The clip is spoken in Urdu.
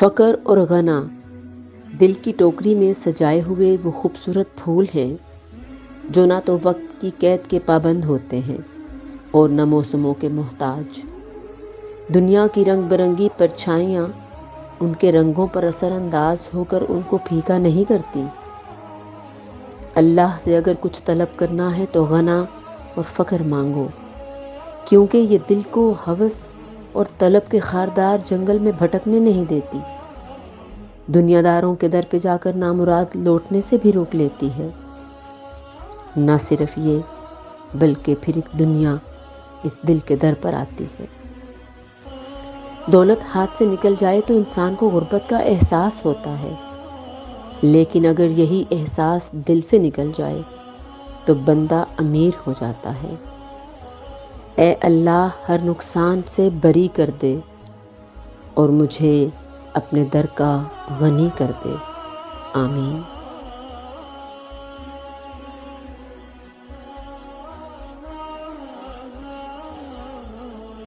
فقر اور غنا دل کی ٹوکری میں سجائے ہوئے وہ خوبصورت پھول ہیں جو نہ تو وقت کی قید کے پابند ہوتے ہیں اور نہ موسموں کے محتاج۔ دنیا کی رنگ برنگی پرچھائیاں ان کے رنگوں پر اثر انداز ہو کر ان کو پھیکا نہیں کرتی۔ اللہ سے اگر کچھ طلب کرنا ہے تو غنا اور فقر مانگو، کیونکہ یہ دل کو ہوس اور طلب کے خاردار جنگل میں بھٹکنے نہیں دیتی، دنیا داروں کے در پہ جا کر نامراد لوٹنے سے بھی روک لیتی ہے۔ نہ صرف یہ بلکہ پھر ایک دنیا اس دل کے در پر آتی ہے۔ دولت ہاتھ سے نکل جائے تو انسان کو غربت کا احساس ہوتا ہے، لیکن اگر یہی احساس دل سے نکل جائے تو بندہ امیر ہو جاتا ہے۔ اے اللہ ہر نقصان سے بری کر دے اور مجھے اپنے در کا غنی کر دے، آمین۔